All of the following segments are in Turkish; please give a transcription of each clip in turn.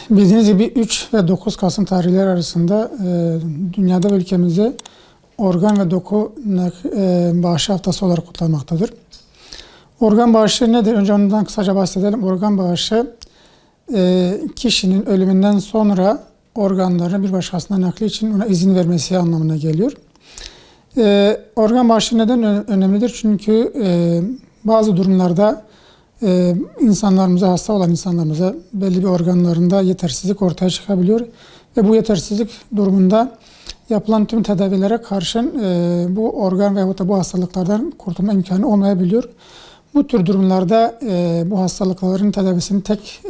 Bildiğiniz gibi 3 ve 9 Kasım tarihleri arasında dünyada ve ülkemizde organ ve doku bağışı haftası olarak kutlanmaktadır. Organ bağışı nedir? Önce ondan kısaca bahsedelim. Organ bağışı kişinin ölümünden sonra organlarını bir başkasına nakli için ona izin vermesi anlamına geliyor. Organ bağışı neden önemlidir? Çünkü bazı durumlarda insanlarımıza, hasta olan insanlarımıza belli bir organlarında yetersizlik ortaya çıkabiliyor. Ve bu yetersizlik durumunda yapılan tüm tedavilere karşın bu organ veyahut da bu hastalıklardan kurtulma imkanı olmayabiliyor. Bu tür durumlarda bu hastalıkların tedavisinin tek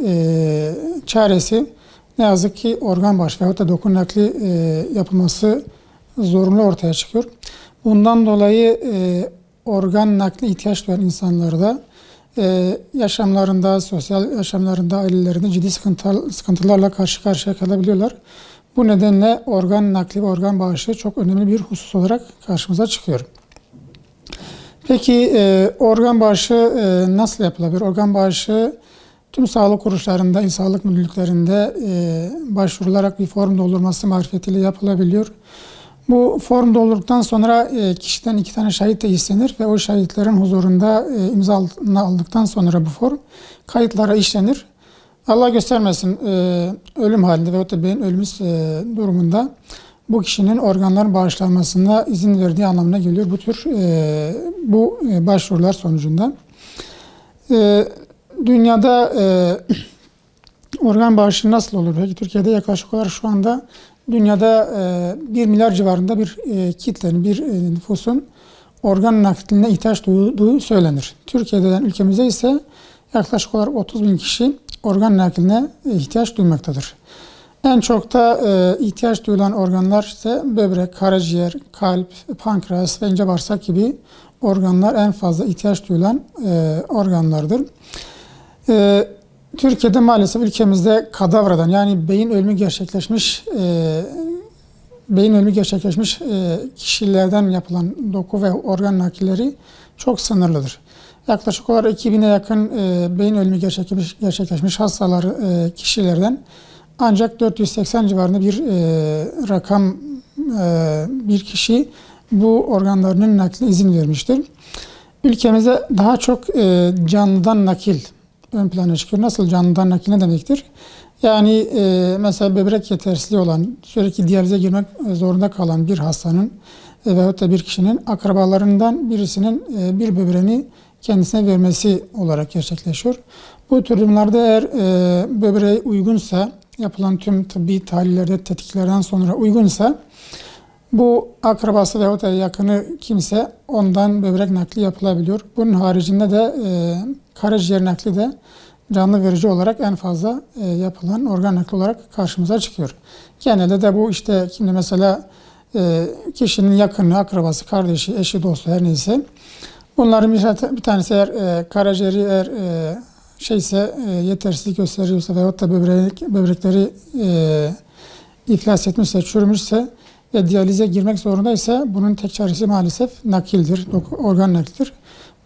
çaresi ne yazık ki organ bağışı veyahut da doku nakli yapılması zorunlu ortaya çıkıyor. Bundan dolayı organ nakli ihtiyaç duyan insanlarda yaşamlarında, sosyal yaşamlarında, ailelerinde ciddi sıkıntılarla karşı karşıya kalabiliyorlar. Bu nedenle organ nakli ve organ bağışı çok önemli bir husus olarak karşımıza çıkıyor. Peki organ bağışı nasıl yapılabilir? Organ bağışı tüm sağlık kuruluşlarında, il sağlık müdürlüklerinde başvurularak bir form doldurması marifetiyle yapılabiliyor. Bu form doldurduktan sonra kişiden 2 tane şahit de istenir ve o şahitlerin huzurunda imzasını aldıktan sonra bu form kayıtlara işlenir. Allah göstermesin ölüm halinde veyahut da beyin ölümü durumunda bu kişinin organların bağışlanmasına izin verdiği anlamına geliyor bu tür başvurular sonucunda. Dünyada organ bağışı nasıl olur? Peki Türkiye'de yaklaşık olarak şu anda dünyada 1 milyar civarında bir kitlenin, bir nüfusun organ nakline ihtiyaç duyduğu söylenir. Türkiye'den ülkemizde ise yaklaşık olarak 30 bin kişi organ nakline ihtiyaç duymaktadır. En çok da ihtiyaç duyulan organlar ise böbrek, karaciğer, kalp, pankreas ve ince bağırsak gibi organlar en fazla ihtiyaç duyulan organlardır. Türkiye'de maalesef ülkemizde kadavradan yani beyin ölümü gerçekleşmiş kişilerden yapılan doku ve organ nakilleri çok sınırlıdır. Yaklaşık olarak 2000'e yakın beyin ölümü gerçekleşmiş kişilerden ancak 480 civarında bir rakam bir kişi bu organlarının nakline izin vermiştir. Ülkemizde daha çok canlıdan nakil ön plana çıkıyor. Nasıl canlıdan nakil ne demektir? Yani mesela böbrek yetersizliği olan, sürekli diyalize girmek zorunda kalan bir hastanın veyahut da bir kişinin akrabalarından birisinin bir böbreğini kendisine vermesi olarak gerçekleşiyor. Bu tür durumlarda eğer böbreğe uygunsa, yapılan tüm tıbbi tahlillerde tetkiklerden sonra uygunsa bu akrabası veyahut da yakını kimse ondan böbrek nakli yapılabiliyor. Bunun haricinde de karaciğer nakli de canlı verici olarak en fazla yapılan organ nakli olarak karşımıza çıkıyor. Genelde de bu işte şimdi mesela kişinin yakını, akrabası, kardeşi, eşi, dostu her neyse bunların bir tanesi eğer karaciğeri yetersizlik gösteriyorsa veyahut da böbrekleri iflas etmişse, çürümüşse ve diyalize girmek zorundaysa bunun tek çaresi maalesef nakildir, organ naklidir.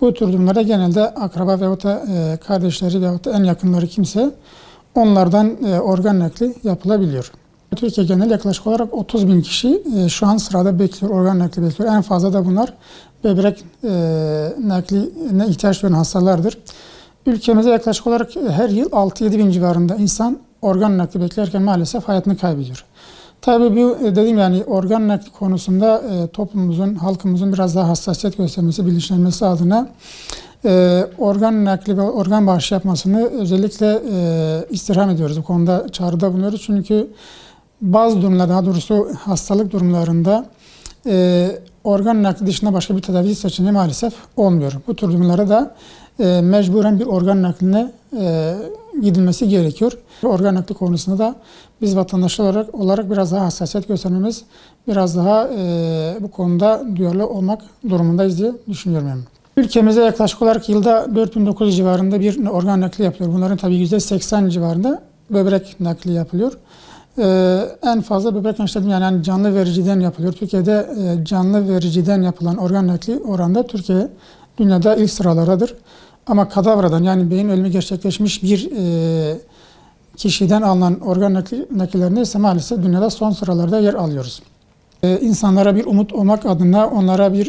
Bu tür durumlarda genelde akraba veyahut da kardeşleri veyahut da en yakınları kimse onlardan organ nakli yapılabiliyor. Türkiye genel yaklaşık olarak 30 bin kişi şu an sırada bekliyor, organ nakli bekliyor. En fazla da bunlar böbrek nakline ihtiyaç duyan hastalardır. Ülkemizde yaklaşık olarak her yıl 6-7 bin civarında insan organ nakli beklerken maalesef hayatını kaybediyor. Tabii bu dediğim yani organ nakli konusunda toplumumuzun, halkımızın biraz daha hassasiyet göstermesi, bilinçlenmesi adına organ nakli ve organ bağışı yapmasını özellikle istirham ediyoruz. Bu konuda çağrıda bulunuyoruz. Çünkü bazı durumlar, daha doğrusu hastalık durumlarında organ nakli dışında başka bir tedavi seçeneği maalesef olmuyor. Bu tür durumlara da mecburen bir organ nakline gidilmesi gerekiyor. Organ nakli konusunda da biz vatandaşlar olarak biraz daha hassasiyet göstermemiz, biraz daha bu konuda duyarlı olmak durumundayız diye düşünüyorum. Yani. Ülkemizde yaklaşık olarak yılda 4900 civarında bir organ nakli yapılıyor. Bunların tabii %80 civarında böbrek nakli yapılıyor. En fazla böbrek nakli yani canlı vericiden yapılıyor. Türkiye'de canlı vericiden yapılan organ nakli oranda Türkiye dünyada ilk sıralardadır. Ama kadavradan yani beyin ölümü gerçekleşmiş bir kişiden alınan organ nakillerinde ise maalesef dünyada son sıralarda yer alıyoruz. İnsanlara bir umut olmak adına, onlara bir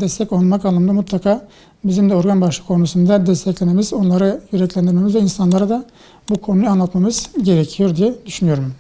destek olmak anlamında mutlaka bizim de organ bağışı konusunda desteklememiz, onları yüreklendirmemiz ve insanlara da bu konuyu anlatmamız gerekiyor diye düşünüyorum.